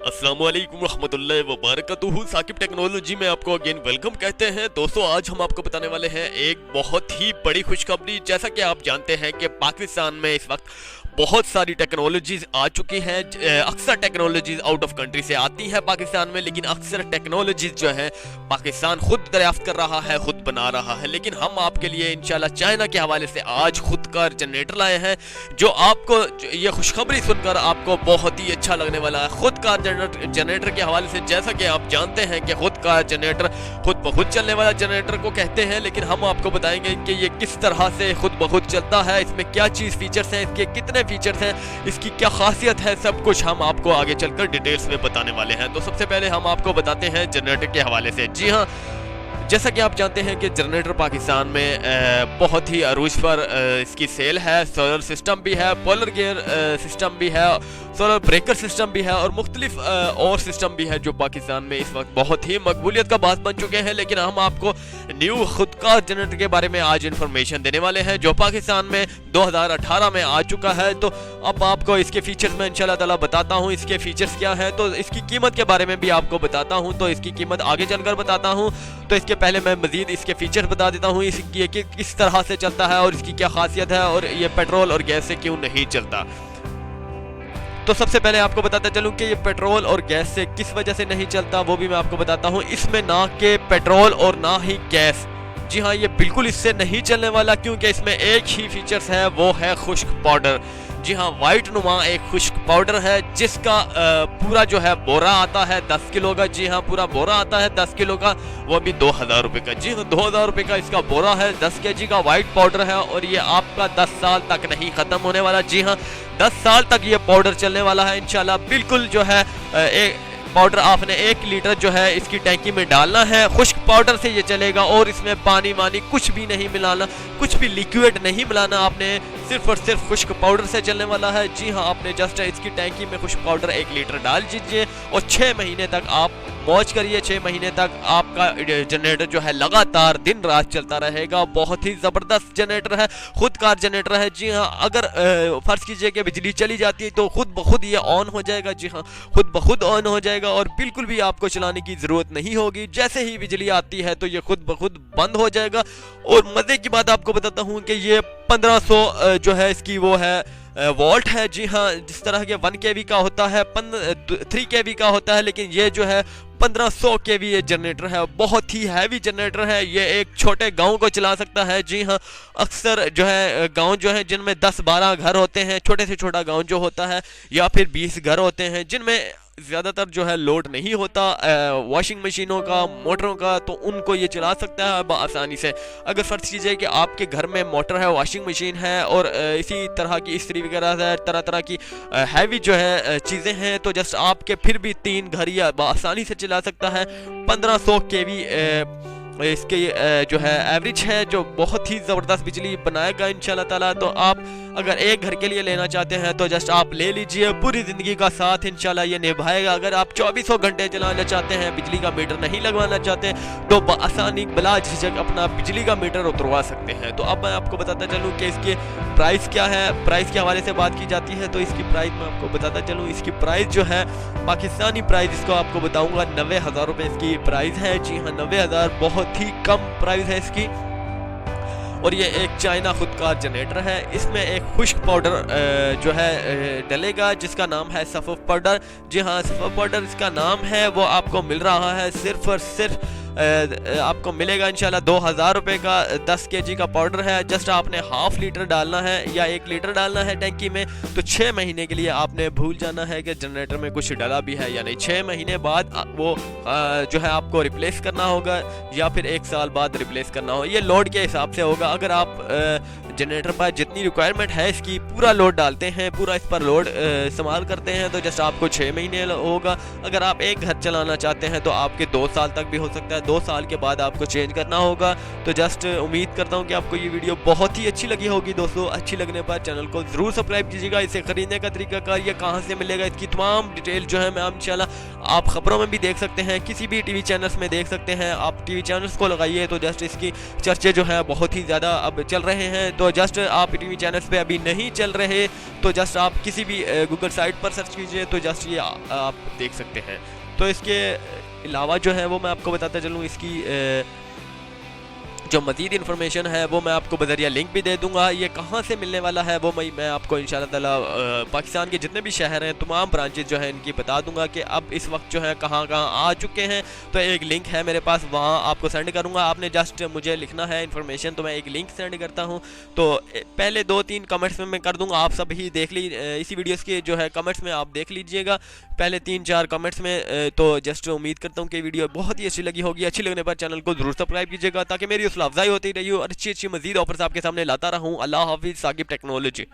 अस्सलामुअलैकुम रहमतुल्लाहि व बरकातुहू। साकिब टेक्नोलॉजी में आपको अगेन वेलकम कहते हैं। दोस्तों, आज हम आपको बताने वाले हैं एक बहुत ही बड़ी खुशखबरी। जैसा कि आप जानते हैं कि पाकिस्तान में इस वक्त बहुत सारी टेक्नोलॉजीज आ चुकी हैं। अक्सर टेक्नोलॉजीज आउट ऑफ कंट्री से आती हैं पाकिस्तान में, लेकिन अक्सर टेक्नोलॉजीज जो है पाकिस्तान खुद दरियाफ्त कर रहा है, खुद बना रहा है। लेकिन हम आपके लिए इंशाल्लाह चाइना के हवाले से आज खुद का जनरेटर लाए हैं, जो आपको ये खुशखबरी सुनकर आपको बहुत ही अच्छा लगने वाला है। खुद का जनरेटर के हवाले से, जैसा कि आप जानते हैं कि खुद का जनरेटर खुद ब खुद चलने वाला जनरेटर को कहते हैं, लेकिन हम आपको बताएंगे कि ये किस तरह से खुद ब खुद चलता है, इसमें क्या चीज़ फीचर्स हैं, इसके कितने फीचर्स हैं, इसकी क्या खासियत है, सब कुछ हम आपको आगे चलकर डिटेल्स में बताने वाले हैं। तो सबसे पहले हम आपको बताते हैं जनरेटर के हवाले से। जी हाँ, जैसा कि आप जानते हैं कि जनरेटर पाकिस्तान में बहुत ही अरूज पर इसकी सेल है। सोलर सिस्टम भी है, पोलर गियर सिस्टम भी है, सोलर ब्रेकर सिस्टम भी है और मुख्तलिफ और सिस्टम भी है जो पाकिस्तान में इस वक्त बहुत ही मकबूलियत का बात बन चुके हैं। लेकिन हम आपको न्यू खुद का जनरेटर के बारे में आज इन्फॉर्मेशन देने वाले हैं, जो पाकिस्तान में 2018 में आ चुका है। तो अब आपको इसके फीचर्स में इंशाल्लाह ताला बताता हूँ। इसके फीचर्स क्या है, तो इसकी कीमत के बारे में भी आपको बताता हूँ। तो इसकी कीमत आगे चलकर बताता हूँ। तो इसके पहले मैं मजीद इसके फीचर्स बता देता हूँ, ये किस तरह से चलता है और इसकी क्या खासियत है, और ये पेट्रोल और गैस से क्यों नहीं चलता। तो सबसे पहले आपको बताता चलूं कि ये पेट्रोल और गैस से किस वजह से नहीं चलता, वो भी मैं आपको बताता हूं। इसमें ना के पेट्रोल और ना ही गैस, जी हाँ, ये बिल्कुल इससे नहीं चलने वाला, क्योंकि इसमें एक ही फीचर्स है, वो है खुश्क पाउडर। जी हाँ, वाइट नुमा एक खुश्क पाउडर है, जिसका पूरा जो है बोरा आता है 10 किलो का। जी हाँ, पूरा बोरा आता है 10 किलो का, वो भी 2000 रुपये का। जी हाँ, 2000 रुपये का इसका बोरा है, 10 kg का वाइट पाउडर है, और ये आपका 10 साल तक नहीं ख़त्म होने वाला। जी हाँ, 10 साल तक ये पाउडर चलने वाला है इंशाल्लाह। बिल्कुल जो है एक पाउडर आपने 1 लीटर जो है इसकी टैंकी में डालना है, खुश्क पाउडर से ये चलेगा, और इसमें पानी वानी कुछ भी नहीं मिलाना, कुछ भी लिक्विड नहीं मिलाना आपने, सिर्फ और सिर्फ खुश्क पाउडर से चलने वाला है। जी हाँ, आपने जस्ट इसकी टैंकी में खुश्क पाउडर 1 लीटर डाल दीजिए और 6 महीने तक आप मौज करिए। 6 महीने तक आपका जनरेटर जो है लगातार दिन रात चलता रहेगा। बहुत ही ज़बरदस्त जनरेटर है, खुद कार जनरेटर है। जी हाँ, अगर फर्ज कीजिए कि बिजली चली जाती है तो खुद ब खुद ये ऑन हो जाएगा। जी हाँ, खुद ब खुद ऑन हो जाएगा और बिल्कुल भी आपको चलाने की ज़रूरत नहीं होगी। जैसे ही बिजली आती है तो ये खुद ब खुद बंद हो जाएगा। और मज़े की बात आपको बताता हूँ कि ये 1500 जो है इसकी वो है वोल्ट है। जी हाँ, जिस तरह के 1 kV का होता है, 3 kV का होता है, लेकिन ये जो है 1500 kV ये जनरेटर है। बहुत ही हैवी जनरेटर है, ये एक छोटे गांव को चला सकता है। जी हाँ, अक्सर जो है गांव जो है जिनमें 10-12 घर होते हैं, छोटे से छोटा गांव जो होता है, या फिर 20 घर होते हैं जिनमें ज़्यादातर जो है लोड नहीं होता वॉशिंग मशीनों का, मोटरों का, तो उनको ये चला सकता है आसानी से। अगर फर्ज कीजिए कि आपके घर में मोटर है, वॉशिंग मशीन है, और इसी तरह की इस्त्री वगैरह है, तरह तरह की हैवी जो है चीज़ें हैं, तो जस्ट आपके फिर भी 3 घर या आसानी से चला सकता है। 1500 kV इसके जो है एवरेज है, जो बहुत ही ज़बरदस्त बिजली बनाएगा इंशाल्लाह ताला। तो आप अगर एक घर के लिए लेना चाहते हैं तो जस्ट आप ले लीजिए, पूरी ज़िंदगी का साथ इंशाल्लाह ये निभाएगा। अगर आप 2400 घंटे चलाना चाहते हैं, बिजली का मीटर नहीं लगवाना चाहते, तो आसानी बिला झिझक अपना बिजली का मीटर उतरवा सकते हैं। तो अब मैं आपको बताता चलूँ कि इसके प्राइस क्या है। प्राइस के हवाले से बात की जाती है तो इसकी प्राइस मैं आपको बताता चलूँ। इसकी प्राइस जो है पाकिस्तानी प्राइस, इसको आपको बताऊँगा 90,000 रुपये इसकी प्राइस है। जी हाँ, 90,000 बहुत ही कम प्राइस है इसकी। और ये एक चाइना खुद का जनरेटर है। इसमें एक खुश्क पाउडर जो है डलेगा, जिसका नाम है सफ़ पाउडर। जी हाँ, सफ़ पाउडर इसका नाम है, वो आपको मिल रहा है सिर्फ और सिर्फ आपको मिलेगा इंशाल्लाह 2000 रुपये का। 10 kg का पाउडर है। जस्ट आपने ½ लीटर डालना है या 1 लीटर डालना है टैंकी में। तो 6 महीने के लिए आपने भूल जाना है कि जनरेटर में कुछ डाला भी है या नहीं। 6 महीने बाद वो जो है आपको रिप्लेस करना होगा, या फिर 1 साल बाद रिप्लेस करना हो। ये लोड के हिसाब से होगा। अगर आप जनरेटर पर जितनी रिक्वायरमेंट है इसकी पूरा लोड डालते हैं, पूरा इस पर लोड इस्तेमाल करते हैं, तो जस्ट आपको 6 महीने होगा। अगर आप एक घर चलाना चाहते हैं तो आपके 2 साल तक भी हो सकता है। 2 साल के बाद आपको चेंज करना होगा। तो जस्ट उम्मीद करता हूँ कि आपको ये वीडियो बहुत ही अच्छी लगी होगी। दोस्तों, अच्छी लगने पर चैनल को ज़रूर सब्सक्राइब कीजिएगा। इसे ख़रीदने का तरीका कार, ये कहाँ से मिलेगा, इसकी तमाम डिटेल जो है मैं इंशाल्लाह आप खबरों में भी देख सकते हैं, किसी भी टीवी चैनल्स में देख सकते हैं। आप टीवी चैनल्स को लगाइए तो जस्ट इसकी चर्चे जो है बहुत ही ज़्यादा अब चल रहे हैं। तो जस्ट आप टीवी चैनल्स पे अभी नहीं चल रहे तो जस्ट आप किसी भी गूगल साइट पर सर्च कीजिए तो जस्ट ये आप देख सकते हैं। तो इसके अलावा जो है वो मैं आपको बताता चलूँ, इसकी जो मज़ीद इन्फॉर्मेशन है वो मैं आपको बज़रिया लिंक भी दे दूंगा। ये कहाँ से मिलने वाला है वो मैं आपको इंशाअल्लाह ताला पाकिस्तान के जितने भी शहर हैं तमाम ब्रांचेज जो है इनकी बता दूंगा कि अब इस वक्त जो है कहाँ कहाँ आ चुके हैं। तो एक लिंक है मेरे पास, वहाँ आपको सेंड करूँगा। आपने जस्ट मुझे लिखना है इन्फॉर्मेशन, तो मैं एक लिंक सेंड करता हूँ। तो पहले 2-3 कमेंट्स में मैं कर दूँगा, आप सब ही देख ली इसी वीडियोज़ के जो है कमेंट्स में आप देख लीजिएगा पहले 3-4 कमेंट्स में। तो जस्ट उम्मीद करता हूँ कि वीडियो बहुत ही अच्छी लगी होगी। अच्छी लगने पर चैनल को जरूर सब्सक्राइब कीजिएगा ताकि मेरी हौसला अफजाई होती रही हो और अच्छी अच्छी मजीद ऑफर्स आपके सामने लाता रहूँ। अल्लाह हाफिज़। साकिब टेक्नोलॉजी।